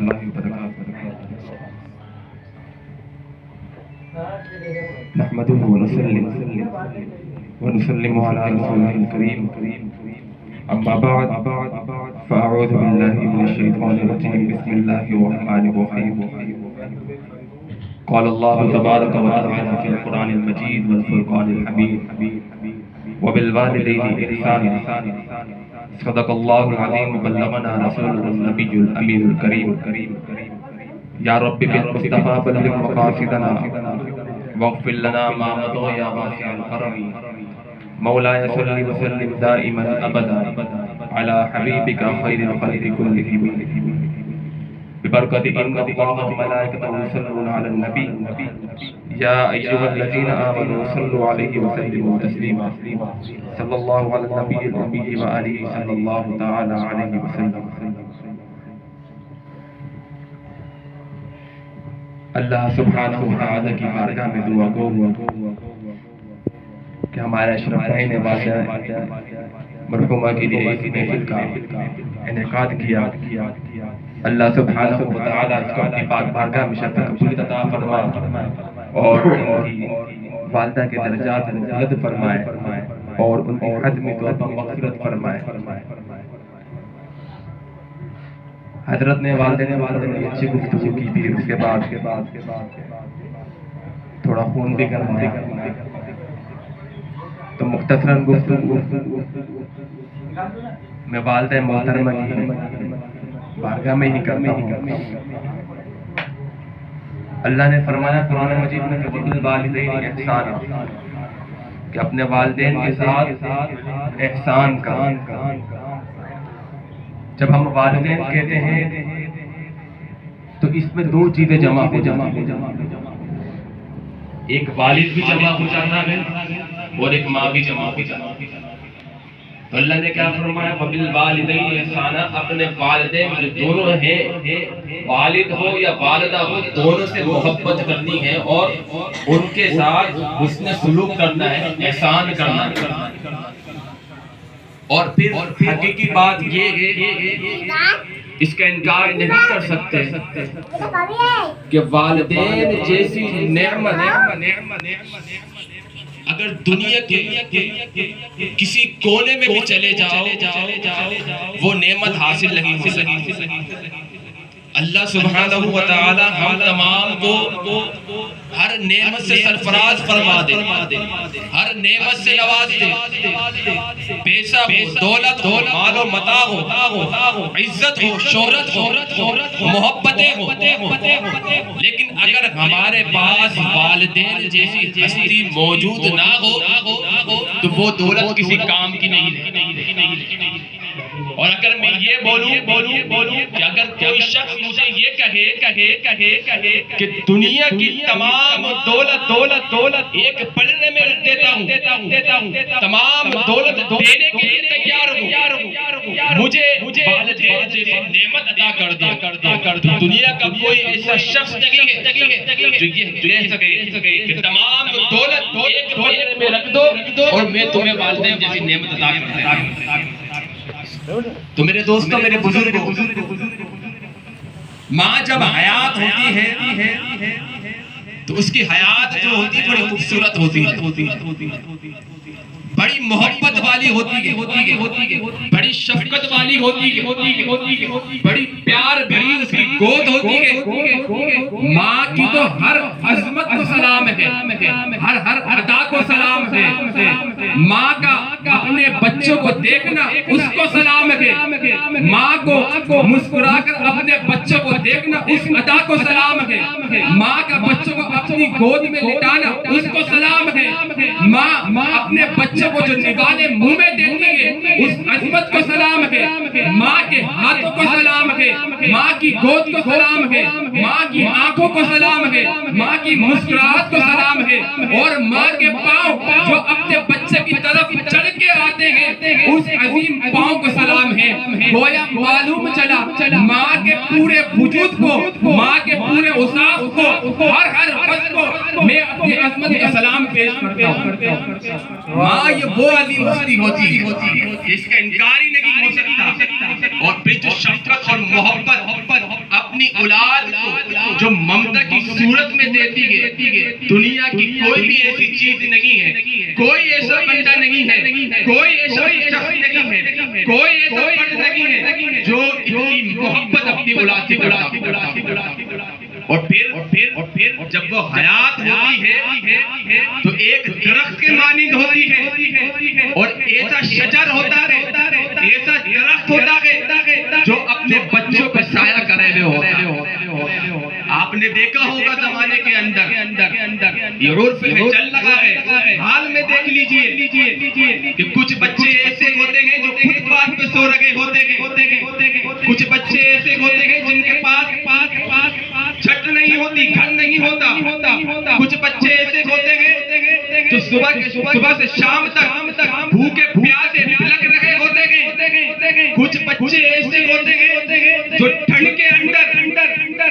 الله وبركاته. نحمده ونسلم على رسوله الكريم. أما بعد فأعوذ بالله من الشيطان الرجيم. بسم الله الرحمن الرحيم. قال الله تبارك وتعالى في القرآن المجيد والفرقان الحميد وبالوالدين إحسانا. صدق الله العظيم وبلغنا رسوله النبي الأمين الكريم. یا رب بالمصطفى بلغ مقاصدنا واغفر لنا ما مضى يا واسع الكرم. مولاي صل وسلم دائما ابدا على حبيبك خير الخلق كلهم ببركة ان الله وملائكته يصلون على النبي يا ايها الذين امنوا صلوا عليه وسلموا تسليما. صلى الله على النبي الامي وآله صلى الله تعالى عليه وسلم. اللہ سبحانہ وتعالی کی بارگاہ میں دعا گو کہ ہمارے اشرف بھائی نے والدہ مرحومہ کے لیے اس محفل کا انعقاد کیا. اللہ سبحانہ وتعالی اس کو اپنی پاک بارگاہ میں شرف قبولیت عطا فرمائے اور ان کی والدہ کے درجات بلند فرمائے اور ان کی حد میں توبہ مغفرت فرمائے. حضرت نے والدہ نے اچھی گفتگو کی تھی. اس کے بعد تھوڑا خون بھی گرمایا تو مختصراً گفتگو میں والدہ محترمہ کی بارگاہ میں ہی کرتا ہوں. اللہ نے فرمایا قرآن مجید میں کہ وبالوالدین احسانا کہ اپنے والدین کے ساتھ احسان کا. جب ہم والدین کہتے ہیں تو اس میں دو چیزیں جمع ہو جاتی ہیں. ایک والد بھی جمع ہو جاتا ہے اور ایک ماں بھی جمع ہو جاتا ہے. تو اللہ نے کیا فرمایا وبالوالدین احسانا. اپنے والدین جو دونوں ہیں والد ہو یا والدہ ہو دونوں سے محبت کرنی ہے اور ان کے ساتھ حسن سلوک کرنا ہے, احسان کرنا ہے. اور پھر حقیقی بات یہ ہے اس کا انکار نہیں کر سکتے کہ والدین جیسی نعمت اگر دنیا کے کسی کونے میں بھی چلے جاؤ وہ نعمت حاصل نہیں ہو سکتی. اللہ سبحانہ وتعالی ہم تمام کو ہر نعمت سے سرفراز فرما دے, ہر نعمت سے نواز دے. پیسہ ہو, دولت ہو, مال و متاع ہو, عزت ہو, شہرت ہو, محبتیں ہو, لیکن اگر ہمارے پاس والدین جیسی ہستی موجود نہ ہو تو وہ دولت کسی کام کی نہیں ہے. اور اگر میں یہ بولوں کہ اگر کوئی شخص مجھے یہ کہے کہ دنیا کی تمام دولت ایک پلڑے میں رکھ دیتا ہوں, تمام دولت دینے کے لیے تیار ہوں, مجھے والدین جیسی نعمت عطا کر دے. دنیا کا کوئی ایسا شخص نہیں ہے جو یہ کہہ سکے کہ تمام دولت ایک پلڑے میں رکھ دو اور میں تمہیں والدین جیسی نعمت عطا کر دوں. تو میرے دوستوں, میرے بزرگوں, ماں جب حیات ہوتی ہے تو اس کی حیات جو ہوتی ہے بڑی خوبصورت ہوتی ہے, بڑی محبت والی ہوتی ہے, بڑی شفقت والی ہوتی ہے, بڑی پیار بھری اس کی گود ہوتی ہے. ماں کی تو ہر عظمت کو سلام ہے, ہر ادا کو سلام ہے. ماں کا اپنے بچوں کو دیکھنا اس کو سلام ہے. ماں کو مسکرا کر اپنے بچوں کو دیکھنا اس ادا کو سلام ہے. ماں کا بچوں کو اپنی گود میں لٹانا اس کو سلام ہے. ماں اپنے بچوں کو جو نوالے منہ میں دیتی ہے اس عظمت کو سلام ہے. ماں کے ہاتھوں کو سلام ہے, ماں کی گود کو سلام ہے, ماں کی آنکھوں کو سلام ہے, ماں کی مسکراہٹ کو سلام ہے. اور ماں کے پاؤں جو اپنے بچے کی طرف چڑھ کے آتے ہیں اس عظیم پاؤں کو سلام ہے. گویا معلوم چلا ماں کے پورے وجود کو, ماں کے پورے اوصاف کو, ہر حس کو میں اپنی عظمت کا سلام پیش کرتا ہوں. ماں یہ وہ عظیم ہستی ہوتی ہے جس کا انکار ہی نہیں ہو سکتا. اور پھر جو شفقت اور محبت اپنے اپنی اولاد کو جو ممتا کی صورت میں دیتی ہے. دنیا کی کوئی بھی ایسی چیز نہیں ہے, کوئی ایسا بندہ نہیں ہے, کوئی ایسا شخص نہیں ہے, کوئی ایسا فرد نہیں ہے جو اتنی محبت اپنی اولاد سے کرتا. اور پھر جب وہ حیات ہوتی ہے تو ایک درخت کے مانند ہوتی ہے, اور ایسا شجر ہوتا ہے, ایسا درخت ہوتا ہے جو اپنے بچوں پہ سایہ کرے ہوئے ہوتا ہے. آپ نے دیکھا ہوگا زمانے کے اندر یہ عرف میں چل رہا ہے, حال میں دیکھ لیجئے کہ کچھ بچے ایسے ہوتے ہیں جو فٹ پاتھ پہ سو رہے ہوتے ہیں, کچھ بچے ایسے ہوتے ہیں جن کے پاس چھت نہیں ہوتی, گھر نہیں ہوتا, کچھ بچے ایسے ہوتے ہیں جو صبح سے شام تک بھوکے پیاسے لگ رہے ہوتے ہیں, کچھ بچے ایسے ہوتے ہیں جو ٹھنڈ کے اندر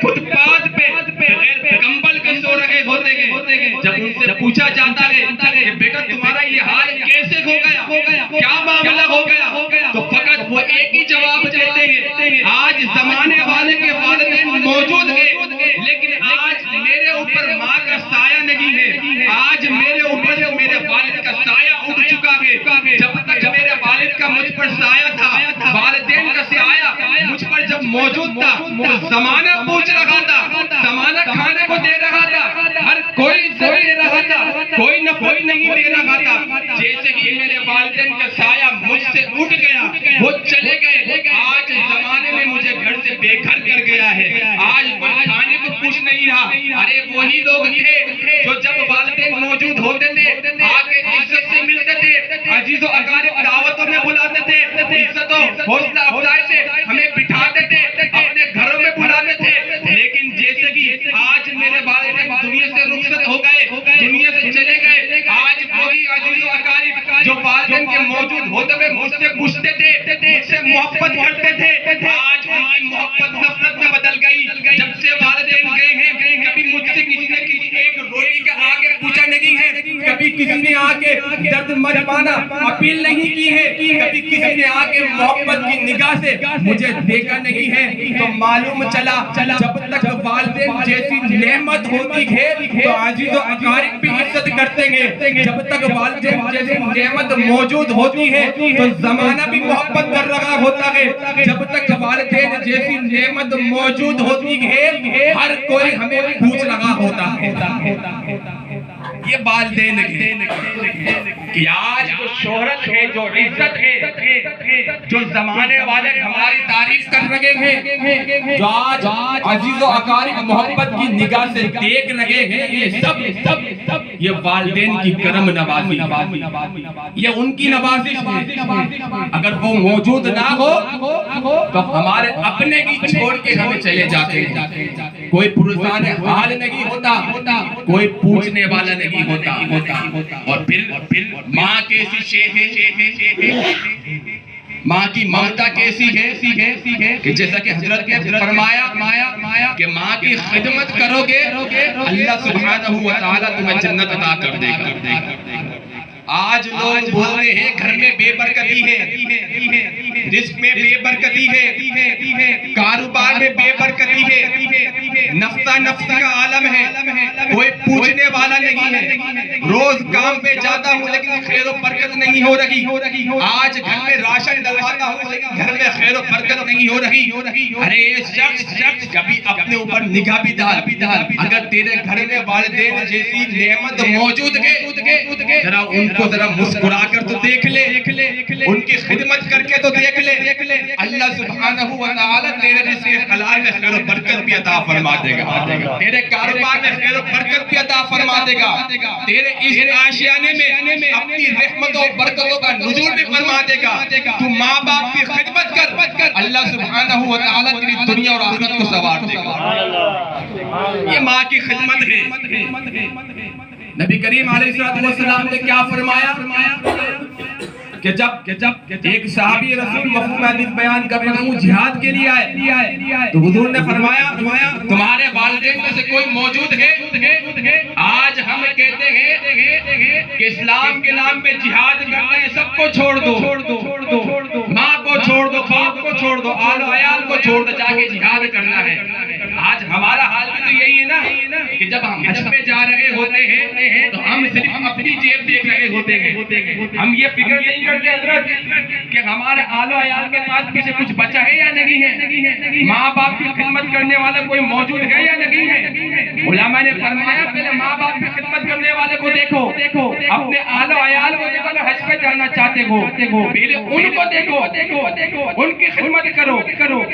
فٹ پاتھ پہ بغیر کمبل کے سو رہے ہوتے ہیں. جب ان سے پوچھا جاتا ہے کہ بیٹا تمہارا یہ حال کیسے ہو گیا, کیا معاملہ ہو گیا, تو فقط وہ ایک ہی جواب دیتے ہیں, آج زمانے والے کے والدین موجود ہیں لیکن آج میرے اوپر ماں کا سایہ نہیں ہے, آج میرے اوپر میرے والد کا سایہ اٹھ چکا ہے. جب تک میرے والد کا مجھ پر سایہ تھا, والدین کا سایہ مجھ پر جب موجود تھا تو زمانہ پوچھ رہا تھا, زمانہ کھانے کو دے رہا تھا, ہر کوئی سب دے رہا تھا, کوئی نفرت نہیں دے رہا تھا. جیسے ہی میرے والدین کا سایہ مجھ سے اٹھ گیا, وہ چلے گئے, آج زمانے میں مجھے گھر سے بے گھر کر گیا ہے, آج کوئی کھانے کو کچھ نہیں رہا. ارے وہی لوگ تھے جو جب والدین موجود ہوتے تھے آگے عزت سے ملتے تھے, عزیز و اقارب دعوتوں میں بلاتے تھے, عزت و حوصلہ افزائی سے ہمیں بٹھاتے تھے, اپنے گھروں میں بلاتے تھے. لیکن جیسے کہ آج میرے والدین دنیا سے رخصت ہو گئے, دنیا سے چلے گئے, آج وہی عزیز و اقارب جو والدین کے موجود ہوتے ہوئے مجھ سے پوچھتے تھے, مجھ سے محبت کرتے تھے, آج ان کی محبت نفرت میں بدل گئی. جب سے والدین گئے ہیں کبھی مجھ سے کسی نے کسی ایک روٹی کا آگے پوچھا نہیں ہے, کبھی کسی نے آگے درد مجمانا اپیل نہیں کی ہے, کبھی کسی نے آگے محبت کی نگاہ سے مجھے دیکھا نہیں ہے. تو معلوم چلا جب تک والدین جیسی نعمت ہوتی ہے تو عزیز و اقارب بھی عزت کرتے ہیں, جب تک والدین جیسی نعمت موجود ہوتی ہے تو زمانہ بھی محبت کر رہا ہوتا ہے, جب تک والدین جیسی نعمت موجود ہوتی ہے ہر کوئی ہمیں پوچھ رہا ہوتا ہے. یہ والدین کہ آج جو شہرت ہے, جو عزت ہے, جو زمانے والے ہماری تعریف کر رہے ہیں, جو آج عزیز و اقارب محبت کی نگاہ سے دیکھ رہے ہیں, یہ سب یہ والدین کی کرم نوازی, یہ ان کی نوازش ہے. اگر وہ موجود نہ ہو تو ہمارے اپنے کی چھوڑ کے ہمیں چلے جاتے ہیں, کوئی پرسان حال نہیں ہوتا, کوئی پوچھنے والا نہیں ہوتا. اور پھر ماں کیسی شے ہے, ماں کی ممتا کیسی ہے کہ جیسا کہ حضرت نے فرمایا کہ ماں کی خدمت کرو گے اللہ سبحانہ و تعالیٰ تمہیں جنت عطا کر دے گا. آج لوگ بولتے ہیں گھر میں بے برکتی ہے, رزق میں بے برکتی ہے, کاروبار میں بے برکتی ہے, نفس کا عالم ہے, کوئی پوچھنے والا نہیں ہے, روز کام پہ جاتا ہوں لیکن خیر و برکت نہیں ہو رہی, آج گھر میں راشن ڈلواتا ہوں لیکن گھر میں خیر و برکت نہیں ہو رہی. ارے شخص کبھی اپنے اوپر نگاہ بھی ڈال, اگر تیرے گھر میں والدین جیسی نعمت موجود ہے ذرا ان کو ذرا مسکرا کر تو دیکھ لے, ان کی خدمت کر کے تو دیکھ لے, اللہ سبحانہ و تعالیٰ تیرے رزق حلال میں خیر و برکت بھی عطا فرما دے گا, تیرے کاروبار میں خیر و برکت بھی عطا فرما دے گا, تیرے اس آشیانے میں اپنی رحمتوں و برکتوں کا نزول بھی فرما دے گا. تو ماں باپ کی خدمت کر, اللہ سبحانہ و تعالیٰ تیری دنیا اور آخرت کو سنوار دے گا. یہ ماں کی خدمت ہے. نبی کریم علیہ السلام نے کیا فرمایا کہ جب ایک صحابی رسول مفہوم حدیث بیان کر رہا ہوں جہاد کے لیے آئے تو حضور نے فرمایا تمہارے والدین میں سے کوئی موجود ہے, آج ہم کہتے ہیں کہ اسلام کے نام پہ جہاد کرنا ہے, سب کو چھوڑ دو, ماں کو چھوڑ دو، باپ کو چھوڑ دو، آل و عیال کو چھوڑ دو، جا کے جہاد کرنا ہے۔ آج ہمارا حال بھی تو یہی ہے نا کہ جب ہم حج پہ جا رہے ہوتے ہیں تو ہم صرف اپنی جیب دیکھ رہے ہوتے ہیں، ہم یہ فکر نہیں کرتے حضرت کہ ہمارے آل و عیال کے پاس پیچھے کچھ بچا ہے یا نہیں ہے، ماں باپ کی خدمت کرنے والا کوئی موجود ہے یا نہیں ہے۔ علماء نے فرمایا پہلے ماں باپ کی خدمت کرنے والے کو دیکھو، اپنے آل و عیال کو دیکھو، اگر حج پہ جانا چاہتے ہو پہلے ان کو دیکھو، ان کی خدمت کرو،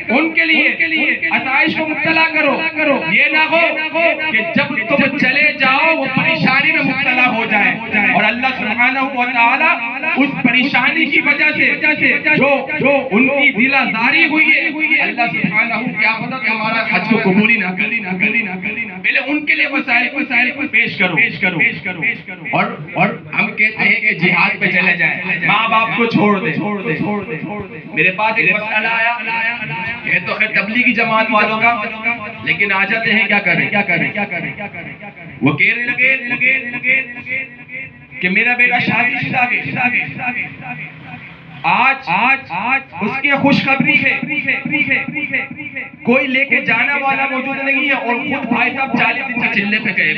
ان کے لیے آسائش کو مبتلا کرو، یہ نہ ہو کہ جب تم چلے جاؤ وہ پریشانی میں مبتلا ہو جائے، اور اللہ سبحانہ و تعالی اس پریشانی کی وجہ سے جو ان کی دل آزاری ہوئی ہے، اللہ سبحانہ کیا پتہ کہ ہمارا حج کو قبول ہی نہ کری۔ پہلے ان کے لیے وسائل کو پیش کرو، اور ہم کہتے ہیں کہ جہاد پہ چلے جائیں، ماں باپ کو چھوڑ دے۔ میرے پاس ایک مسئلہ آیا، یہ تو خیر تبلیغی جماعت والوں کا، لیکن آ جاتے ہیں کیا کریں، وہ کہنے لگے کہ میرا بیٹا شادی شدہ ہے، آج اس کی خوشخبری ہے، کوئی لے کے جانا والا موجود نہیں ہے، اور خود بھائی صاحب 40 دن سے چلے پہ گئے۔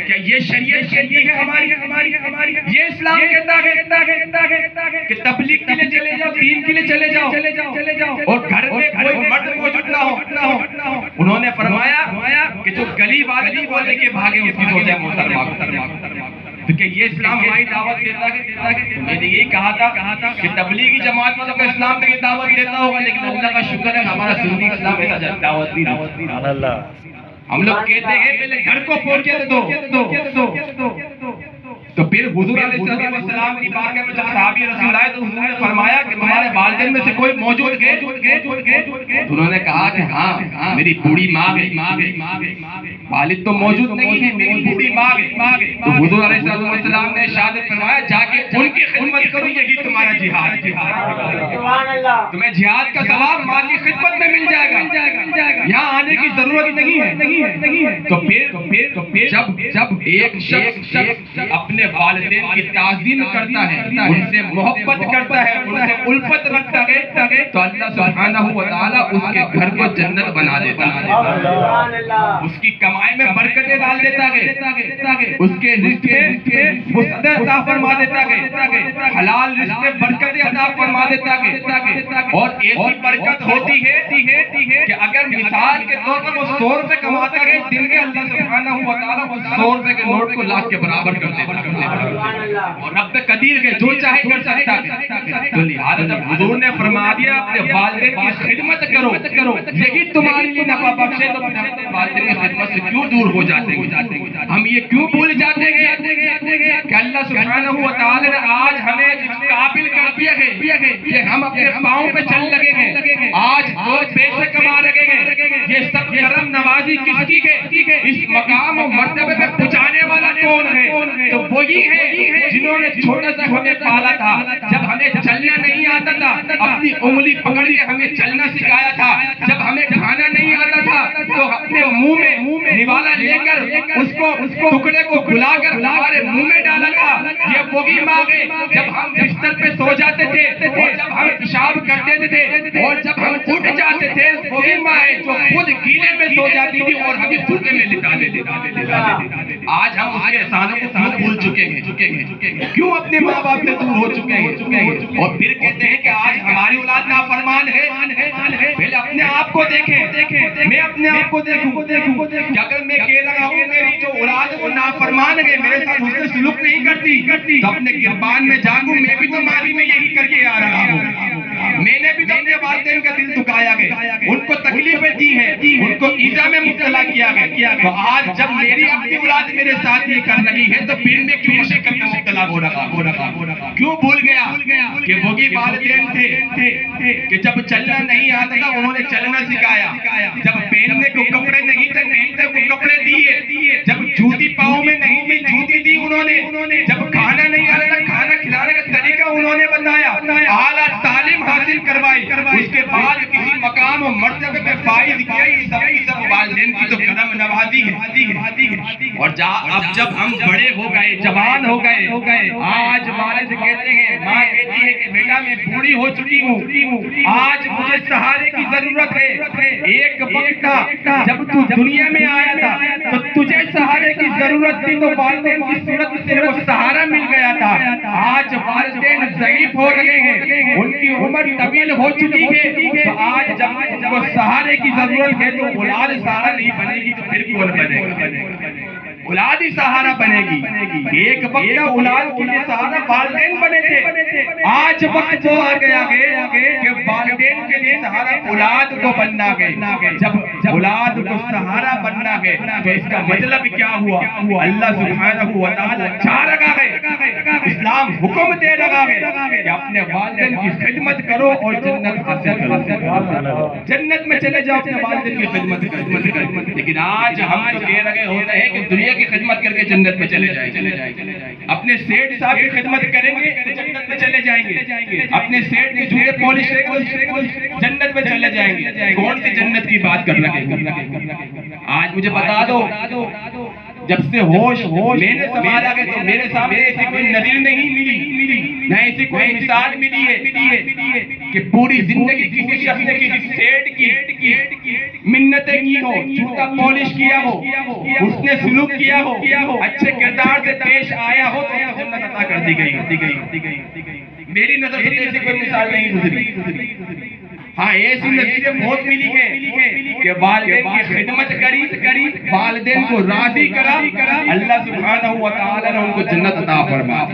کیا یہ شریعت کہتی ہے ہماری؟ یہ اسلام کہتا ہے کہ تبلیغ کے لیے چلے جاؤ، دین کے لیے چلے جاؤ، اور گھر میں کوئی مرد موجود نہ ہو؟ انہوں نے فرمایا کہ جو گلی والے بولے کہ بھاگے اس کی سوچے محترمہ، کہ یہ اسلام ہماری دعوت دیتا ہے۔ میں نے یہی کہا تھا کہ تبلیغی جماعت والوں کا اسلام میں یہ دعوت دیتا ہوگا، لیکن اللہ کا شکر ہے ہمارا سنی اسلام ایسا دعوت نہیں۔ ہم لوگ کہتے ہیں پہلے گھر کو پہنچے دو، تو پھر حضور علیہ السلام کی بارگاہ میں جب صحابی رسول آئے تو انہوں نے فرمایا کہ تمہارے والدین میں سے کوئی موجود ہے؟ انہوں نے کہا کہ ہاں میری بوڑھی ماں ہے، والد تو موجود نہیں ہے، میری بوڑھی ماں ہے۔ تو حضور علیہ السلام نے ارشاد فرمایا جا کے ان کی خدمت کرو، یہی تمہارا جہاد ہے۔ تمہیں جہاد کا ثواب ماں کی خدمت میں مل جائے گا، یہاں آنے کی ضرورت نہیں ہے۔ تو پھر جب ایک شخص اپنے والدین کی تعظیم کرتا ہے، ان سے محبت کرتا ہے، ان سے الفت رکھتا ہے، تو اللہ سبحانہ و تعالیٰ اس کے گھر کو جنت بنا دیتا ہے، اس کی کمائی میں برکتیں ڈال دیتا ہے، اس کے رزق میں وسعت عطا فرما دیتا ہے، حلال رزق میں برکتیں عطا فرما دیتا ہے، اور ایسی برکت ہوتی ہے کہ اگر مثال کے طور پر وہ 100 روپے کماتا ہے دن میں، اللہ سبحانہ و تعالیٰ وہ 100 روپے کے نوٹ کو لاکھ کے برابر کر دیتا ہے، اور رب قدیر ہے، جو چاہے کر سکتا ہے۔ تو لہذا جب حضور نے فرما دیا اپنے والدین کی خدمت کرو، یہی تمہارے لیے نفع بخش ہے، تو اپنے والدین کی خدمت سے کیوں دور ہو جاتے ہیں؟ ہم یہ کیوں بھول جاتے ہیں کہ اللہ سبحانہ و تعالی نے آج ہمیں قابل کر دیا ہے کہ ہم اپنے پاؤں پہ چل لگے ہیں، آج دو پیسے کما رہے ہیں، یہ سب کرم نوازی کس کی ہے؟ اس مقام و مرتبے پہ پہنچانے والا کون ہے؟ تو وہی ہے جنہوں نے چھوٹا سا ہمیں پالا تھا، جب ہمیں چلنا نہیں آتا تھا اپنی انگلی پکڑ کے ہمیں چلنا سکھایا تھا، جب ہمیں کھانا نہیں آتا تھا تو اپنے منہ میں نوالا لے کر اس کو ٹکڑے کو کھلا کر ہمارے منہ میں ڈالا تھا، یہ وہی ماں ہے جب ہم بستر پہ سو جاتے تھے اور جب ہم پیشاب کرتے تھے اور جب ہم اٹھ جاتے تھے، وہی ماں ہے جو خود گیلے میں سو جاتی تھی اور ہمیں سوکھے میں لٹا دیتی تھی۔ آج ہم اس کے احسانوں کو کیوں بھول چکے ہیں؟ کیوں اپنے ماں باپ سے دور ہو چکے ہیں؟ اور پھر کہتے ہیں کہ آج ہماری اولاد نافرمان ہے۔ پہلے اپنے آپ کو دیکھیں، میں اپنے آپ کو دیکھوں کہ اگر میں کہہ رہا ہوں میری جو اولاد وہ نافرمان ہے، میرے ساتھ حسن سلوک نہیں کرتی، تو اپنے گربان میں جاگوں، میں بھی تو ماضی میں یہی کر کے آ رہا ہوں، میں نے بھی تو اپنے والدین کا دل دکھایا ہے، ان کو تکلیفیں دی ہیں، ان کو ایذا میں مبتلا کیا ہے، تو آج جب میری اپنی اولاد میرے ساتھ یہ کر رہی ہے تو پھر میں کیوں مشکل میں مبتلا ہو رہا، کیوں بھول گیا کہ وہی والدین تھے کہ جب چلنا نہیں آتا تھا انہوں نے چلنا سکھایا، جب پہننے کو کپڑے نہیں تھے وہ کپڑے دیے، جب جوتی پاؤں میں نہیں تھی جوتی دی انہوں نے، جب کھانا نہیں آتا تھا کھانا کھلانے کا طریقہ انہوں نے بتایا، اعلیٰ تعلیم حاصل کروائی، اس کے بعد کسی مقام و مرتبے پہ فائز سب والدین کی تو کرم نوازی ہے. اور اب جب ہم بڑے ہو گئے، جوان ہو گئے، آج والد کہتے ہیں، ماں کہتی ہے کہ بیٹا میں بوڑھی ہو چکی ہوں، آج مجھے سہارے کی ضرورت ہے. ایک وقت تھا جب تو دنیا میں آیا تھا تو تجھے سہارے کی ضرورت تھی، تو والدین کی صورت سے وہ سہارا مل گیا تھا. آج والدین ضعیف ہو رہے ہیں، ان کی عمر طویل ہو چکی ہے، تو آج جب ان کو سہارے کی ضرورت ہے تو اولاد سہارا نہیں بنے گی تو پھر کون بنے گا؟ اولاد ہی سہارا بنے گی. ایک وقت اولاد کے لیے سہارا والدین بنے تھے، آج وقت وہ آ گیا ہے کہ والدین کے لیے سہارا اولاد کو بننا ہے. جب اولاد کو سہارا بننا ہے تو اس کا مطلب کیا ہوا؟ اللہ سبحانہ و تعالی چاہ رہا ہے، اسلام حکم دے رہا ہے کہ اپنے والدین کی خدمت کرو اور جنت حاصل کرو. جنت میں چلے جاؤ اپنے والدین کی خدمت کرو. لیکن آج ہم تو کہہ رہے ہوتے ہیں کہ دنیا کی خدمت کر کے جنت میں چلے جائیں. اپنے سیٹ صاحب کی خدمت کریں گے تو جنت میں چلے جائیں گے. اپنے سیٹ کے جوتے پالش جنت میں چلے جائیں گے. کون سی جنت کی بات کر رہے ہیں؟ آج مجھے بتا دو، جب سے ہوش میرے سنبھالا گیا تو میرے سامنے ایسی کوئی نظیر نہیں ملی، نہ ایسی کوئی مثال ملی ہے کہ پوری زندگی کسی شخص نے کسی سیٹ کی منتیں کی ہو، جوتا پالش کیا ہو، اس نے سلوک کیا ہو، اچھے کردار سے پیش آیا ہو تو جنت عطا کر دی گئی. میری نظر سے ایسی کوئی مثال نہیں گزری. ہاں ایسی نظریں بہت ملی ہیں کہ والدین کی خدمت کری، والدین کو راضی کرا، اللہ سبحانہ و تعالی نے ان کو جنت عطا فرمایا.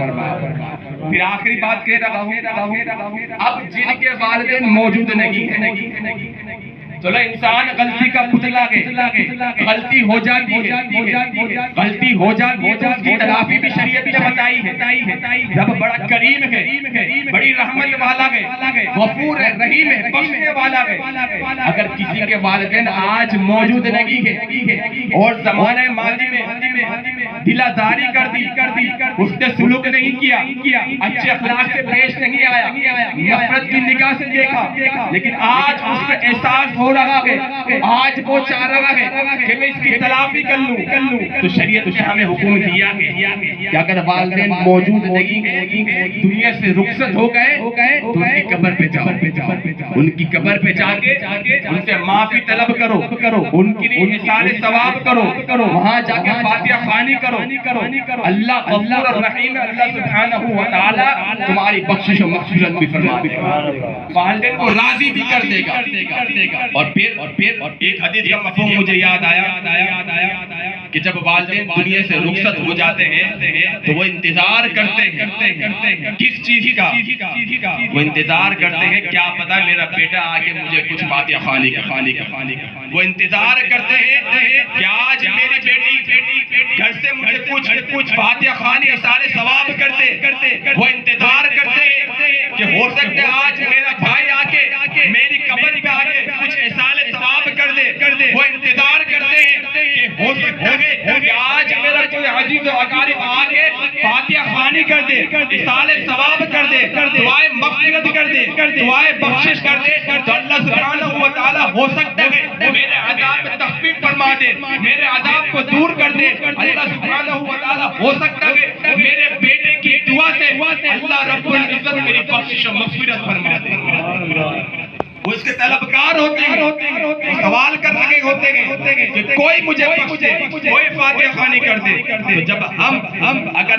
پھر آخری بات کہہ رہا ہوں، اب جن کے والدین موجود نہیں ہیں، چلو انسان غلطی کا پتلا ہے، غلطی ہو جاتی ہے، غلطی ہو جاتی ہے تو اس کی تلافی بھی شریعت نے بتائی ہے. رب بڑا کریم ہے، بڑی رحمت والا ہے، غفور ہے، رحیم ہے، بخشنے والا ہے. اگر کسی کے والدین آج موجود نہیں ہے اور زمانہ ماضی میں دلاداری کر دی، اس نے سلوک نہیں کیا، اچھے اخلاق سے پیش نہیں آیا، نفرت کی نگاہ سے دیکھا، لیکن آج اس کا احساس ہو رہا ہے، آج وہ چاہ رہا ہے کہ میں اس کی تلافی کر لوں، تو شریعت نے ہمیں حکم دیا ہے کہ اگر والدین موجود نہیں ہیں، دنیا سے رخصت ہو گئے تو ان کی قبر پہ جاؤ، ان کی قبر پہ جا کے ان سے معافی طلب کرو، ان کے لیے احسان ثواب کرو، وہاں جا کے فاتحہ خوانی کرو. اللہ غفور الرحیم، اللہ سبحانہ و تعالی تمہاری بخشش و مغفرت بھی فرما دے گا، والدین کو راضی بھی کر دے گا. اور پھر ایک حدیث کا مفہوم مجھے یاد آیا کہ جب والدین دنیا سے رخصت ہو جاتے ہیں تو وہ انتظار کرتے ہیں کس چیز کا؟ وہ انتظار کرتے ہیں کیا پتا میرا بیٹا آگے مجھے کچھ فاتحہ خوانی کا. وہ انتظار کرتے ہیں کہ آج میری بیٹی گھر سے مجھے کچھ فاتحہ خوانی احسان ثواب کرتے. وہ انتظار کرتے ہیں کہ ہو سکتا ہے آج میرا بھائی آگے میری قبر پہ آگے کچھ احسان ثواب کر دے. وہ انتظار کرتے ہیں کہ ہو سکتا ہے کہ آج میرا کوئی عزیز و اقارب آگے فاتحہ خوانی کر دے، احسان ثواب کر دے، دعائیں مغفرت کر دے، دعائیں بخشش کر دے. تو اللہ سبحانہ و تعالی ہو سکتا ہے میرے عذاب میں تخفیف فرما دے، میرے عذاب کو دور کر دے. اللہ سبحانہ و تعالی ہو سکتا ہے میرے بیٹے کی دعا سے اللہ رب العزت میری بخشش و مغفرت فرما دے. وہ اس کے طلبگار ہوتے ہیں، سوال کر رہے ہوتے ہیں کہ کوئی مجھے بخش دے، کوئی فاتحہ خوانی کر دے. تو جب ہم اگر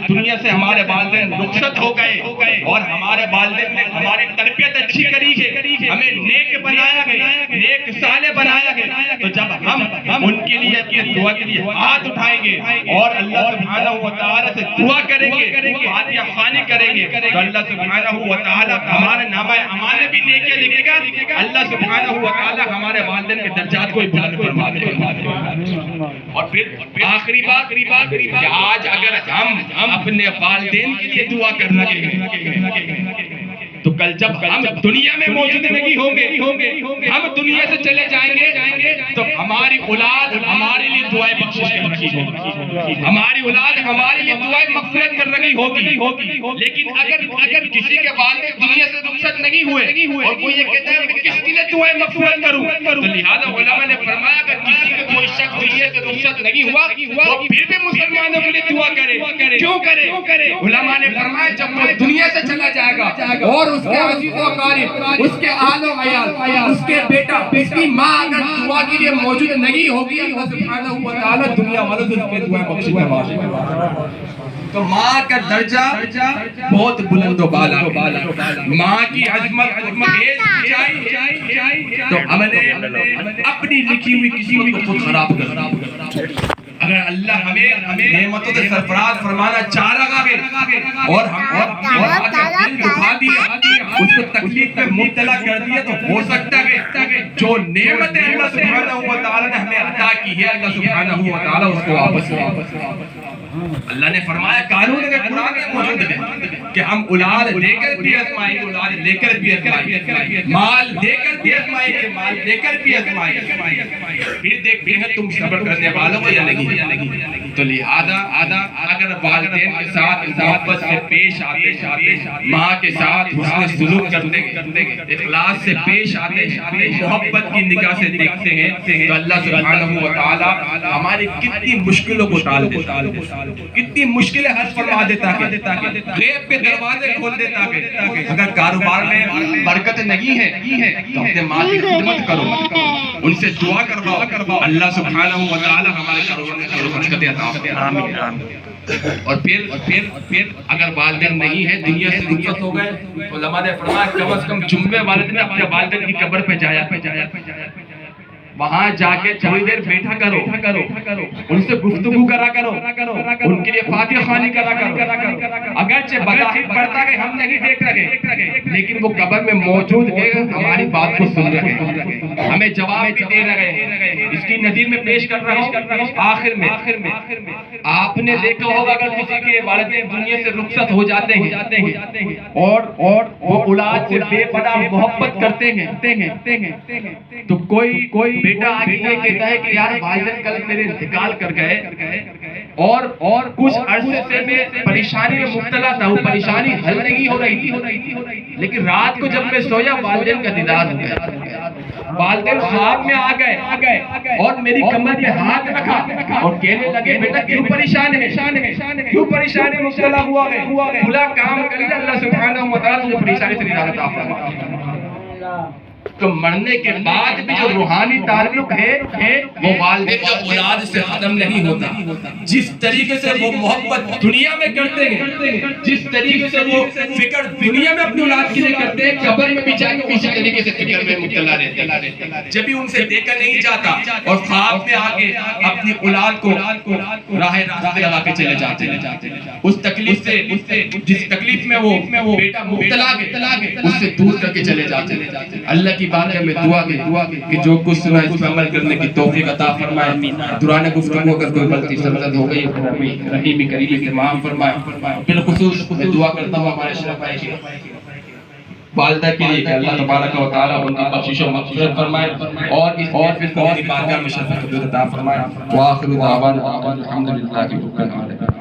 دنیا سے ہمارے والدین رخصت ہو گئے اور ہمارے والدین نے ہماری تربیت اچھی کری ہے، ہمیں نیک بنایا گیا، نیک صالح بنایا گیا، تو جب ہم ان کے لیے اپنی دعا کے لیے ہاتھ اٹھائیں گے اور اللہ سبحانہ و تعالی سے دعا کریں گے، فاتحہ خوانی کریں گے، تو اللہ سبحانہ و تعالی ہمارے نامہ اعمال میں بھی نیکیاں لکھے گا. اللہ سبحانہ و تعالی ہمارے والدین کے درجات کو بلند فرما دے گا. اور پھر آخری بات کہ آج اگر ہم اپنے والدین کے لیے دعا کر رہے ہیں تو کل جب ہم دنیا میں موجود نہیں ہوں گے، ہم دنیا سے چلے جائیں گے، تو ہماری اولاد ہمارے لیے دعائیں بخشش کر رہی ہوگی، ہماری اولاد ہمارے لیے دعائیں مغفرت کر رہی ہوگی۔ لیکن اگر کسی کے والد دنیا سے رخصت نہیں ہوئے اور وہ یہ کہتا ہے میں کس کے لیے دعائیں مغفرت کروں، تو لہذا علماء نے فرمایا کہ کسی کے کوئی شخص دنیا سے رخصت نہیں ہوا وہ پھر بھی مسلمانوں کے لیے دعا کرے۔ کیوں کرے؟ علماء نے فرمایا جب وہ دنیا سے چلا جائے گا اور اس کے عزیز و اقارب، اس کے آل و عیال، اس کے بیٹا، اس کی ماں اگر دعا کے لیے موجود نہیں ہوگی، اللہ سبحانہ و تعالی دنیا والوں سے اس پہ دعائیں بخشش کروا دے گا۔ تو ماں کا درجہ بہت بلند و بالا، ماں کی عظمت تو ہم نے اپنی لکھی ہوئی قسمت کو خود خراب کر دیا۔ اگر اللہ ہمیں نعمتوں سے سرفراز فرمانا چاہ رہا ہے اور ہم دل دکھا دیا، اس کو تکلیف میں مبتلا کر دیا، تو ہو سکتا ہے جو نعمتیں اللہ سبحانہ و تعالی نے ہمیں عطا کی ہے اللہ سبحانہ و تعالی اس کو واپس لے۔ اللہ نے فرمایا قانون کے قرآن میں موجود ہے کہ ہم اولاد لے کر بھی آزمائیں گے، اولاد لے کر بھی آزمائیں گے، مال دے کر بھی آزمائیں گے، مال دے کر بھی آزمائیں گے، پھر دیکھتے ہیں تم صبر کرنے والوں ہو یا نہیں۔ تو لہذا اگر والدین کے ساتھ محبت سے پیش آتے، ماں کے ساتھ حسن سلوک کرتے ہیں، اخلاص سے پیش آتے ہیں، محبت کی نگاہ سے دیکھتے ہیں، تو اللہ سبحانہ و تعالی ہماری کتنی مشکلوں کو ٹال دیتا ہے، کتنی مشکلیں حل فرما دیتا ہے، غیب کے دروازے کھول دیتا ہے۔ اگر کاروبار میں برکت نہیں ہے تو اپنے ماں کی خدمت کرو، ان سے دعا کرواؤ، اللہ سبحانہ و تعالی ہمارے کاروبار میں خیر و برکت عطا فرمائے۔ اور پھر اگر والدین نہیں ہے، دنیا سے رخصت ہو گئے، علماء نے فرمایا کم از کم جمعے والے دن اپنے والدین کی قبر پہ جایا، وہاں جا کے تھوڑی دیر بیٹھا کرو، ان سے گفتگو کرا کرو، ان کے لیے فاتحہ خوانی کرا کرو۔ اگرچہ بظاہر پڑھتا کہ ہم نہیں دیکھ رہے، لیکن وہ قبر میں موجود ہے، ہماری بات کو سن رہے ہیں، ہمیں جواب بھی دے رہے ہیں۔ اس کی نظیر میں پیش کر رہا ہوں آخر میں آپ نے دیکھا ہوگا اگر کسی کے والدین دنیا سے رخصت ہو جاتے ہیں اور وہ اولاد سے بے پناہ محبت کرتے ہیں، تو کوئی بیٹا آگے یہ کہتا ہے کہ یار والدین کل میرے انتقال کر گئے اور کچھ عرصے سے میں پریشانی میں مبتلا تھا، وہ پریشانی حل نہیں ہو رہی تھی، لیکن رات کو جب میں سویا والدین کا دیدار ہو گیا، والدین خواب میں آ گئے اور میری کمر پہ ہاتھ رکھا اور کہنے لگے بیٹا کیوں پریشان ہے، کیوں پریشان ہے، مبتلا ہوا ہے، بھلا کام کر لیا، اللہ سبحانہ و تعالی تجھے پریشانی سے نجات عطا فرمائے۔ تو مرنے کے بعد بھی جو روحانی تعلق ہے وہ والدین کا اولاد سے ختم نہیں ہوتا۔ جس طریقے سے وہ محبت دنیا میں کرتے ہیں، جس طریقے سے وہ فکر دنیا میں اپنی اولاد کے لیے کرتے ہیں، قبر میں بھی جا کے اسی طریقے سے فکر میں مبتلا رہتے ہیں۔ جب بھی ان سے دیکھا نہیں جاتا اور خواب میں آ کے اپنی اولاد کو راہ راست لگا کے چلے جاتے ہیں، اس تکلیف سے جس تکلیف میں وہ بیٹا مبتلا ہے اس سے دور کر کے چلے جاتے ہیں۔ اللہ کی بات ہے، میں دعا کہ جو کچھ سنا اس پر عمل کرنے کی توفیق عطا فرمائے۔ دوران گفتگو اگر کوئی غلطی سرزد ہو گئی رحیم کریم سے معاف فرمائے۔ بالخصوص میں دعا کرتا ہوں ہمارے شرفاء کی والدہ کے لیے کہ اللہ تبارک و تعالی ان کی بخشش و مغفرت فرمائے اور اس محفل کو اپنی بارگاہ میں شرف عطا فرمائے۔ وآخر دعوانا الحمدللہ رب العالمین۔